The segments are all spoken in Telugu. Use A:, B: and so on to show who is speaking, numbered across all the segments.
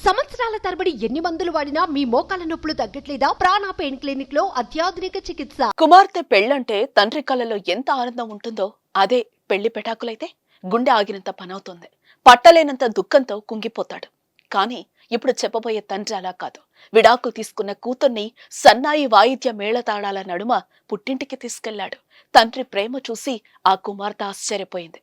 A: సంవత్సరాల తరబడి ఎన్ని మందులు వాడినా మీ మోకాల నొప్పులు తగ్గట్లేదా? ప్రాణ పెయిన్ క్లినిక్ లో అత్యాధునిక చికిత్స.
B: కుమార్తె పెళ్ళంటే తండ్రి కళ్ళలో ఎంత ఆనందం ఉంటుందో అదే పెళ్లి పెటాకులైతే గుండె ఆగినంత పనవుతుంది. పట్టలేనంత దుఃఖంతో కుంగిపోతాడు. కానీ ఇప్పుడు చెప్పబోయే తండ్రి అలా కాదు. విడాకులు తీసుకున్న కూతుర్ని సన్నాయి వాయిద్య మేళతాళాల నడుమ పుట్టింటికి తీసుకెళ్లాడు. తండ్రి ప్రేమ చూసి ఆ కుమార్తె ఆశ్చర్యపోయింది.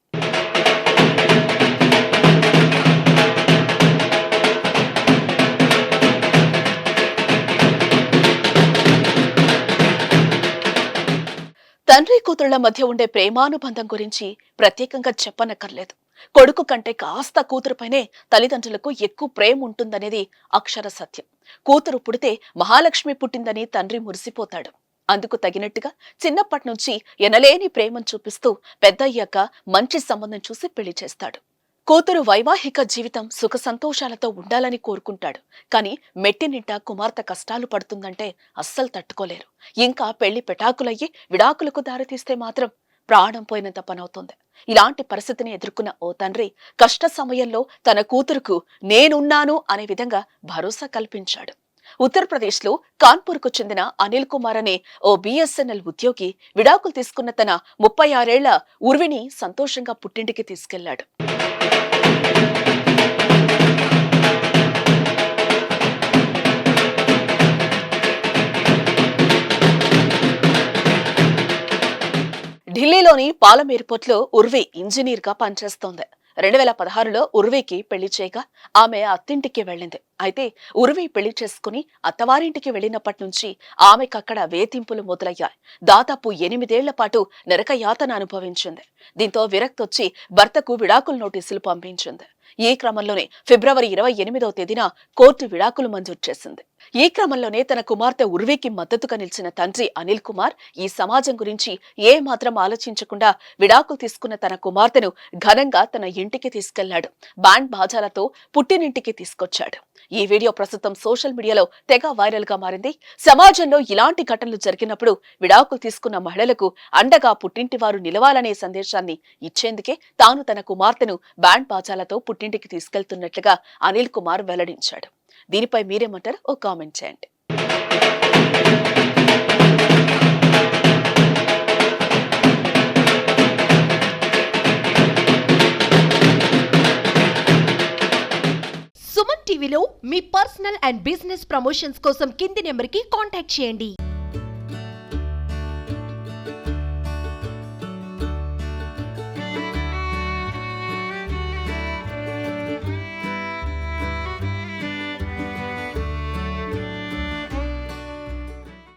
B: తండ్రి కూతుళ్ల మధ్య ఉండే ప్రేమానుబంధం గురించి ప్రత్యేకంగా చెప్పనక్కర్లేదు. కొడుకు కంటే కాస్త కూతురుపైనే తల్లిదండ్రులకు ఎక్కువ ప్రేమ ఉంటుందనేది అక్షర సత్యం. కూతురు పుడితే మహాలక్ష్మి పుట్టిందని తండ్రి మురిసిపోతాడు. అందుకు తగినట్టుగా చిన్నప్పటి నుంచి ఎనలేని ప్రేమను చూపిస్తూ పెద్దయ్యాక మంచి సంబంధం చూసి పెళ్లి చేస్తాడు. కూతురు వైవాహిక జీవితం సుఖ సంతోషాలతో ఉండాలని కోరుకుంటాడు. కాని మెట్టినింట కుమార్తె కష్టాలు పడుతుందంటే అస్సలు తట్టుకోలేరు. ఇంకా పెళ్లి పెటాకులయ్యి విడాకులకు దారితీస్తే మాత్రం ప్రాణం పోయినంత పనవుతుంది. ఇలాంటి పరిస్థితిని ఎదుర్కొన్న ఓ తండ్రి కష్ట సమయంలో తన కూతురుకు నేనున్నాను అనే విధంగా భరోసా కల్పించాడు. ఉత్తరప్రదేశ్ లో కాన్పూర్ కు చెందిన అనిల్ కుమార్ అనే ఓ BSNL ఉద్యోగి విడాకులు తీసుకున్న తన 36 ఏళ్ల ఉర్విని సంతోషంగా పుట్టింటికి తీసుకెళ్లాడు. ఢిల్లీలోని పాలం ఎయిర్పోర్ట్ లో ఉర్వి ఇంజనీర్ గా పనిచేస్తోంది. 2016లో ఉర్వికి పెళ్లి చేయగా ఆమె అత్తింటికి వెళ్ళింది. అయితే ఉర్వి పెళ్లి చేసుకుని అత్తవారింటికి వెళ్లినప్పటి నుంచి ఆమెకక్కడ వేధింపులు మొదలయ్యాయి. దాదాపు 8 ఏళ్ల పాటు నరకయాతన అనుభవించింది. దీంతో విరక్తొచ్చి భర్తకు విడాకుల నోటీసులు పంపించింది. ఈ క్రమంలోనే ఫిబ్రవరి 28వ తేదీన కోర్టు విడాకులు మంజూరు చేసింది. ఈ క్రమంలోనే తన కుమార్తె ఉర్వికి మద్దతుగా నిలిచిన తండ్రి అనిల్ కుమార్ ఈ సమాజం గురించి ఏ మాత్రం ఆలోచించకుండా విడాకులు తీసుకున్న తన కుమార్తెను ఘనంగా తన ఇంటికి తీసుకెళ్లాడు. బ్యాండ్ బాజాలతో పుట్టినింటికి తీసుకొచ్చాడు. ఈ వీడియో ప్రస్తుతం సోషల్ మీడియాలో తెగ వైరల్ గా మారింది. సమాజంలో ఇలాంటి ఘటనలు జరిగినప్పుడు విడాకులు తీసుకున్న మహిళలకు అండగా పుట్టింటి వారు నిలవాలనే సందేశాన్ని ఇచ్చేందుకే తాను తన కుమార్తెను బ్యాండ్ బాజాలతో పుట్టింటికి తీసుకెళ్తున్నట్లుగా అనిల్ కుమార్ వెల్లడించాడు. దీనిపై మీరేమంటారు? ఓ కామెంట్ చేయండి.
A: సుమన్ టీవీలో మీ పర్సనల్ అండ్ బిజినెస్ ప్రమోషన్స్ కోసం కింది నెంబర్కి కాంటాక్ట్ చేయండి.